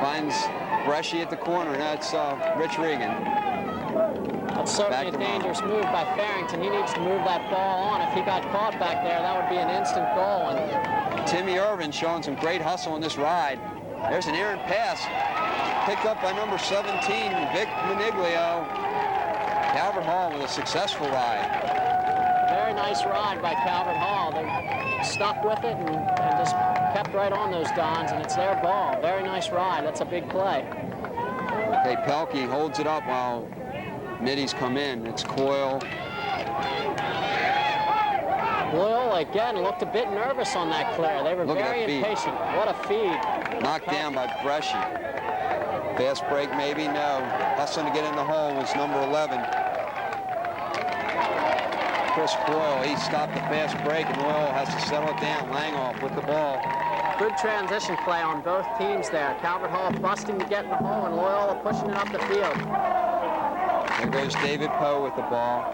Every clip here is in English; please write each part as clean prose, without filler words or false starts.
finds Bresci at the corner, and that's Rich Regan. That's certainly a dangerous move by Farrington. He needs to move that ball on. If he got caught back there, that would be an instant goal. And Timmy Irvin showing some great hustle in this ride. There's an errant pass picked up by number 17, Vic Maniglio. Calvert Hall with a successful ride. Very nice ride by Calvert Hall. They stuck with it and just kept right on those Dons, and it's their ball. Very nice ride. That's a big play. Okay, Pelkey holds it up while middies come in. It's Coyle. Loyola again looked a bit nervous on that clear. They were very impatient. What a feed. Knocked down by Bresci. Fast break maybe? No. Hustling to get in the hole was number 11. Chris Coyle, he stopped the fast break, and Loyola has to settle it down. Langoff with the ball. Good transition play on both teams there. Calvert Hall busting to get in the hole, and Loyola pushing it up the field. There goes David Poe with the ball.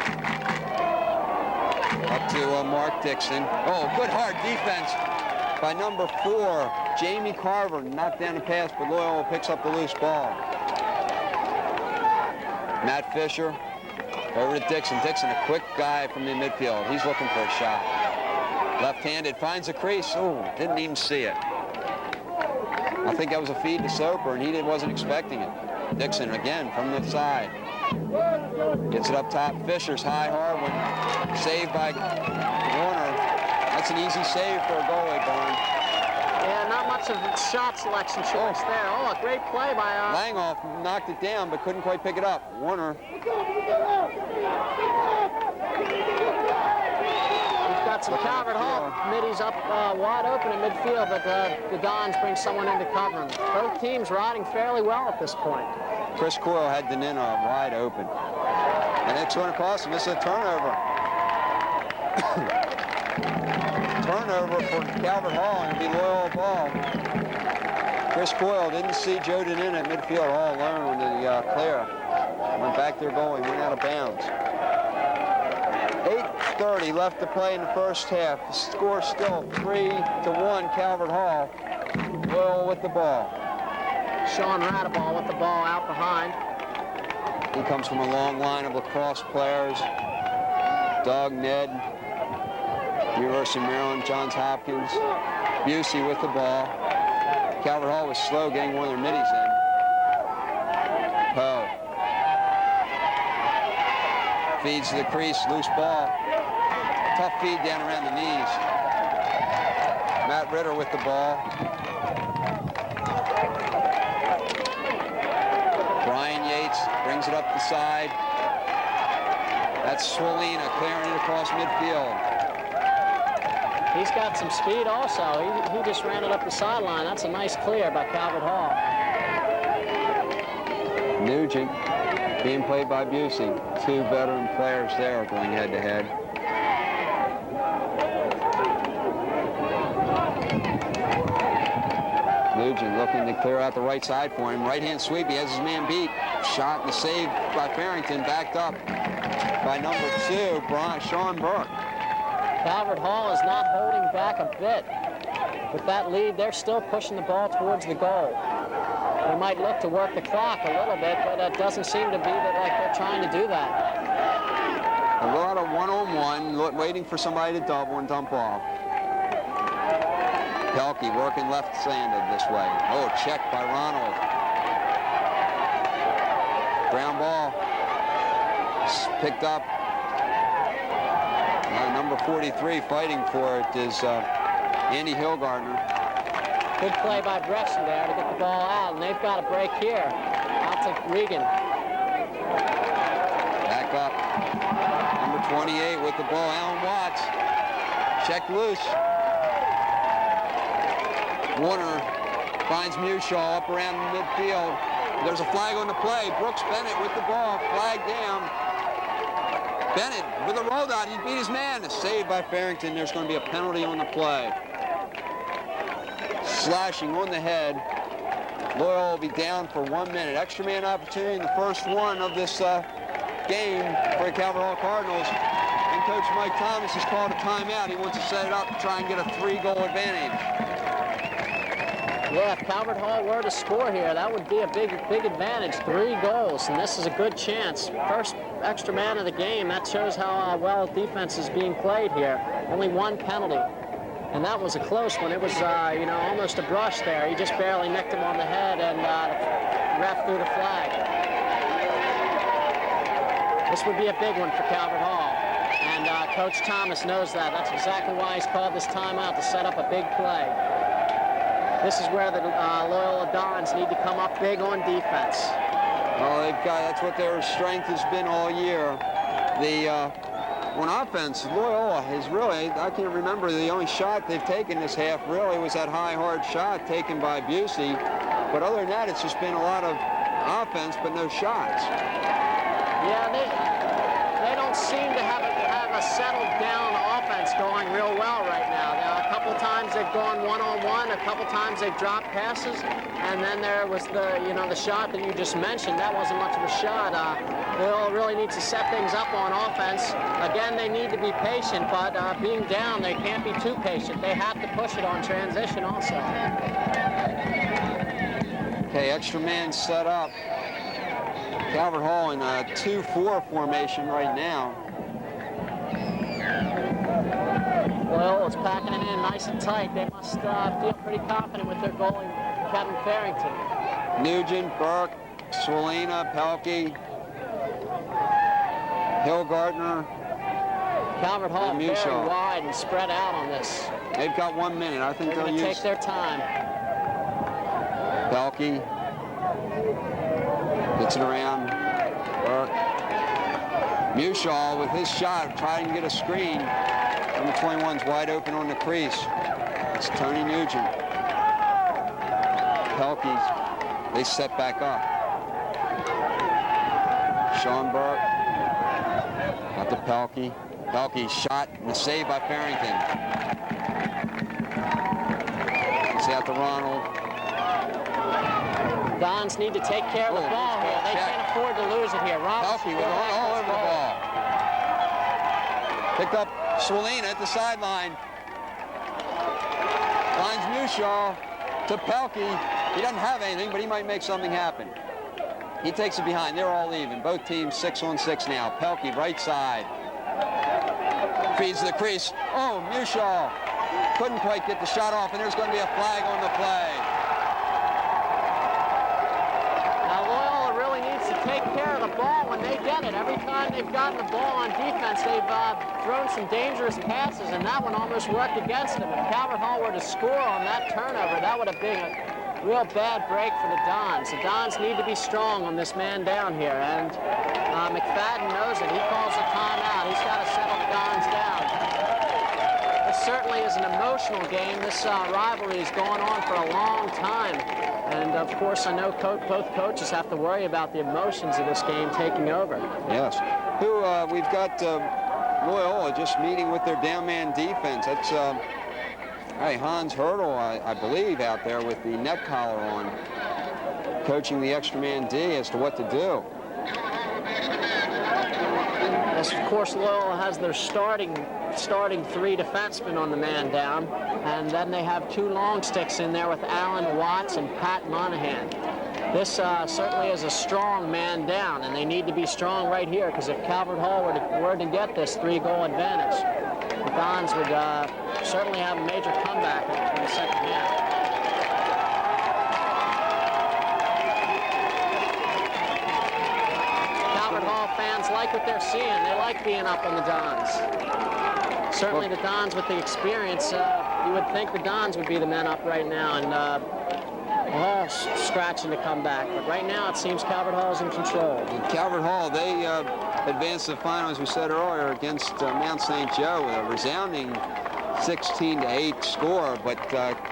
Up to Mark Dixon. Oh, good hard defense by number 4, Jamie Carver. Knocked down the pass, but Loyola picks up the loose ball. Matt Fisher over to Dixon. Dixon, a quick guy from the midfield. He's looking for a shot. Left-handed, finds the crease. Oh, didn't even see it. I think that was a feed to Soper, and he wasn't expecting it. Dixon again from the side. Gets it up top. Fisher's high, hard one. Saved by Warner. That's an easy save for a goalie, Barn. Yeah, not much of shot selection choice there. Oh, a great play by Langoff knocked it down, but couldn't quite pick it up. Warner. We've got some Calvert Hall middies up wide open in midfield, but the Dons bring someone in to cover them. Both teams riding fairly well at this point. Chris Coyle had Danina wide open. And it's going to cost him. This is a turnover. Turnover for Calvert Hall, and it'll be Loyola ball. Chris Coyle didn't see Joe Danina at midfield all alone on the clear. Went back their goal. He went out of bounds. 8:30 left to play in the first half. The score still 3-1 Calvert Hall. Loyola with the ball. Sean Radeball with the ball out behind. He comes from a long line of lacrosse players. Doug, Ned, University of Maryland, Johns Hopkins. Busey with the ball. Calvert Hall was slow getting one of their middies in. Poe. Feeds to the crease, loose ball. Tough feed down around the knees. Matt Ritter with the ball. Brian Yates brings it up the side. That's Swolina clearing it across midfield. He's got some speed also. He just ran it up the sideline. That's a nice clear by Calvert Hall. Nugent being played by Busey. Two veteran players there going head-to-head. Nugent looking to clear out the right side for him. Right-hand sweep. He has his man beat. Shot and the save by Farrington. Backed up by number 2, Sean Burke. Calvert Hall is not holding back a bit. With that lead, they're still pushing the ball towards the goal. They might look to work the clock a little bit, but it doesn't seem to be like they're trying to do that. A lot of one-on-one, waiting for somebody to double and dump off. Pelkey working left-handed this way. Oh, check by Ronald. Ground ball. Picked up. Number 43 fighting for it is Andy Hillgardner. Good play by Bresci there to get the ball out, and they've got a break here. Out to Regan. Back up. Number 28 with the ball, Alan Watts. Checked loose. Warner finds Mushaw up around the midfield. There's a flag on the play. Brooks Bennett with the ball, flag down. Bennett with a roll out, he beat his man. A save by Farrington. There's going to be a penalty on the play. Slashing on the head. Loyola will be down for 1 minute. Extra man opportunity in the first one of this game for the Calvert Hall Cardinals. And Coach Mike Thomas has called a timeout. He wants to set it up to try and get a 3-goal advantage. Yeah, if Calvert Hall were to score here, that would be a big advantage. 3 goals, and this is a good chance. First extra man of the game. That shows how well defense is being played here. Only 1 penalty, and that was a close one. It was, almost a brush there. He just barely nicked him on the head, and the ref threw the flag. This would be a big one for Calvert Hall, and Coach Thomas knows that. That's exactly why he's called this timeout, to set up a big play. This is where the Loyola Dons need to come up big on defense. Well, that's what their strength has been all year. On offense, Loyola has really, I can't remember, the only shot they've taken this half really was that high, hard shot taken by Busey. But other than that, it's just been a lot of offense, but no shots. Yeah, they don't seem to have a settled down offense going real well right now. A couple times they've gone one-on-one, a couple times they've dropped passes, and then there was the shot that you just mentioned. That wasn't much of a shot. They all really need to set things up on offense. Again, they need to be patient, but being down, they can't be too patient. They have to push it on transition also. Okay, extra man set up. Calvert Hall in a 2-4 formation right now. Loyola's packing it in nice and tight. They must feel pretty confident with their goalie, Kevin Farrington. Nugent, Burke, Swalina, Pelkey, Hillgardner. Calvert Hall very wide and spread out on this. They've got 1 minute. I think they'll take their time. Pelkey gets it around. Burke. Mushaw with his shot, trying to get a screen. Number 21's wide open on the crease. It's Tony Nugent. Pelkey's, they set back up. Sean Burke. Got to Pelkey. Pelkey's shot and a save by Farrington. It's out to Ronald. Dons need to take care of the ball here. They can't afford to lose it here. Pelkey with all over the ball. Picked up Swalina at the sideline. Finds Mushaw to Pelkey. He doesn't have anything, but he might make something happen. He takes it behind. They're all even. Both teams 6-on-6 now. Pelkey right side. Feeds the crease. Oh, Mushaw couldn't quite get the shot off, and there's going to be a flag on the play. Take care of the ball when they get it. Every time they've gotten the ball on defense, they've thrown some dangerous passes, and that one almost worked against them. If Calvert Hall were to score on that turnover, that would have been a real bad break for the Dons. The Dons need to be strong on this man down here, and McFadden knows it. He calls a timeout. He's got to settle the Dons down. This certainly is an emotional game. This rivalry has gone on for a long time. And, of course, I know both coaches have to worry about the emotions of this game taking over. Yes. We've got Loyola just meeting with their down man defense. That's Hans Hurdle, I believe, out there with the neck collar on, coaching the extra man D as to what to do. Yes, of course, Loyola has their starting 3 defensemen on the man down, and then they have 2 long sticks in there with Alan Watts and Pat Monahan. This certainly is a strong man down, and they need to be strong right here, because if Calvert Hall were to get this 3-goal advantage, the Dons would certainly have a major comeback in the second half. Calvert Hall fans like what they're seeing. They like being up on the Dons. Certainly the Dons with the experience, you would think the Dons would be the men up right now and Hall scratching to come back. But right now it seems Calvert Hall is in control. And Calvert Hall, they advanced to the final, as we said earlier, against Mount St. Joe with a resounding 16-8 score. But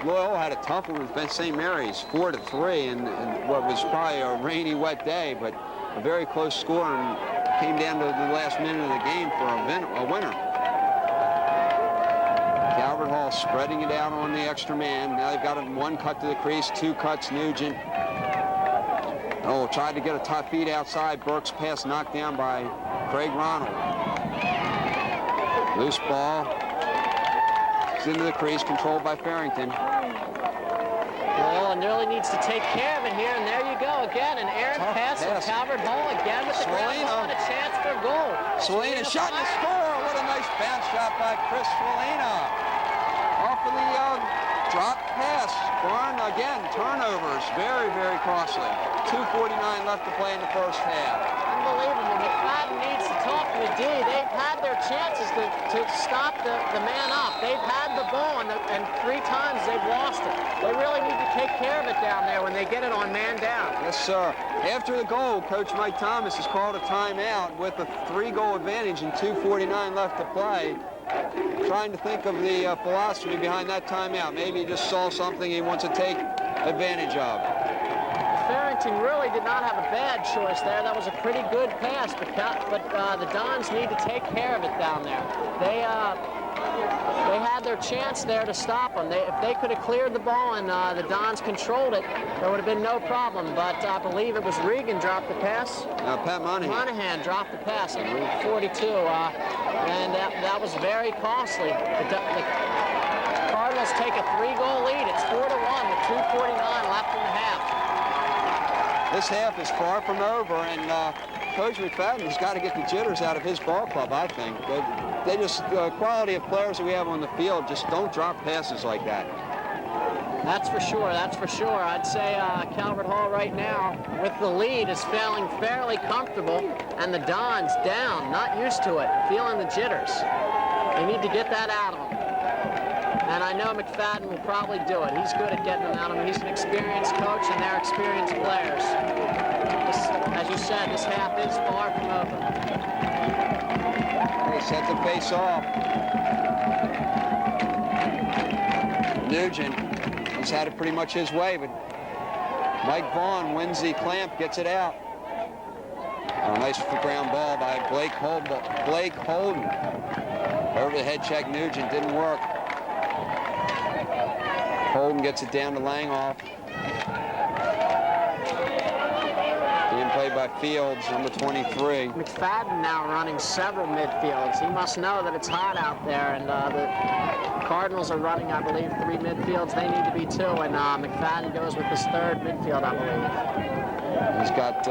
Loyola had a tough one with St. Mary's, 4-3, and what was probably a rainy, wet day, but a very close score, and came down to the last minute of the game for a winner. Calvert Hall spreading it out on the extra man. Now they've got 1 cut to the crease, 2 cuts, Nugent. Oh, tried to get a top feed outside. Burke's pass knocked down by Craig Ronald. Loose ball. It's into the crease, controlled by Farrington. Loyola really needs to take care of it here, and there you go again, an errant pass from Calvert Hall again with the ground ball and a chance for a goal. Swalina shot and score! What a nice bounce shot by Chris Swalina. Off of the drop pass. Barn again, turnovers, very, very costly. 2:49 left to play in the first half. Unbelievable. McFadden needs to talk to the D. They've had their chances to stop the man up. They've had the ball, and 3 times they've lost it. They really need to take care of it down there when they get it on man down. Yes, sir. After the goal, Coach Mike Thomas has called a timeout with a 3-goal advantage and 2:49 left to play. Trying to think of the philosophy behind that timeout. Maybe he just saw something he wants to take advantage of. Farrington really did not have a bad choice there. That was a pretty good pass, but the Dons need to take care of it down there. They had their chance there to stop them. If they could have cleared the ball and the Dons controlled it, there would have been no problem. But I believe it was Regan dropped the pass. Pat Monahan. Monahan dropped the pass at 42, and that was very costly. The Cardinals take a 3-goal lead. It's 4-1 with 2:49 left in the half. This half is far from over, and Coach McFadden's got to get the jitters out of his ball club, I think. They just, the quality of players that we have on the field just don't drop passes like that. That's for sure, that's for sure. I'd say Calvert Hall right now, with the lead, is feeling fairly comfortable, and the Dons down, not used to it, feeling the jitters. They need to get that out of them. And I know McFadden will probably do it. He's good at getting them out of them. He's an experienced coach, and they're experienced players. As you said, this half is far from over. They set the face off. Nugent, he's had it pretty much his way, but Mike Vaughn wins the clamp, gets it out. A nice ground ball by Blake Holden. Over the head check, Nugent, didn't work. Holden gets it down to Langhoff. Being played by Fields, number 23. McFadden now running several midfields. He must know that it's hot out there, and the Cardinals are running, I believe, 3 midfields. They need to be 2, and McFadden goes with his 3rd midfield, I believe. He's got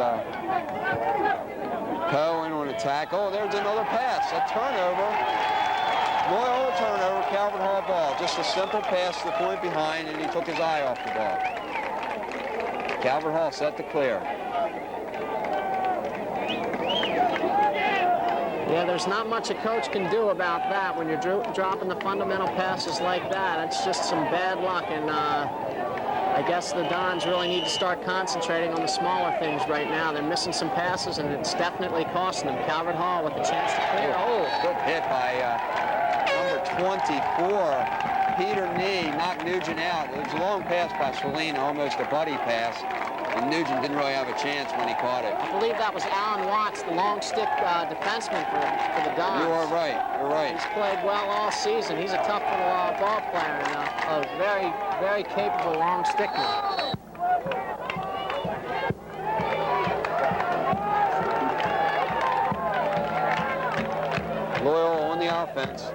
Cohen on attack. Oh, there's another pass, a turnover. Loyola turnover, Calvert Hall ball. Just a simple pass to the point behind, and he took his eye off the ball. Calvert Hall set to clear. Yeah, there's not much a coach can do about that when you're dropping the fundamental passes like that. It's just some bad luck, and I guess the Dons really need to start concentrating on the smaller things right now. They're missing some passes, and it's definitely costing them. Calvert Hall with the chance to clear. Oh, good hit by number 24, Peter Nee, knocked Nugent out. It was a long pass by Swalina, almost a buddy pass, and Nugent didn't really have a chance when he caught it. I believe that was Alan Watts, the long stick defenseman for the Dons. You are right, you're right. He's played well all season. He's a tough little ball player and a very, very capable long stickman. Loyola on the offense.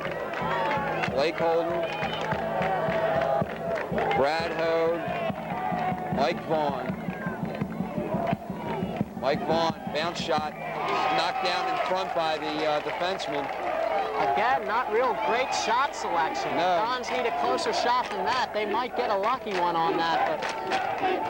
Blake Holden, Brad Hode, Mike Vaughn. Mike Vaughn, bounce shot, knocked down in front by the defenseman. Again, not real great shot selection. No. The Dons need a closer shot than that. They might get a lucky one on that, but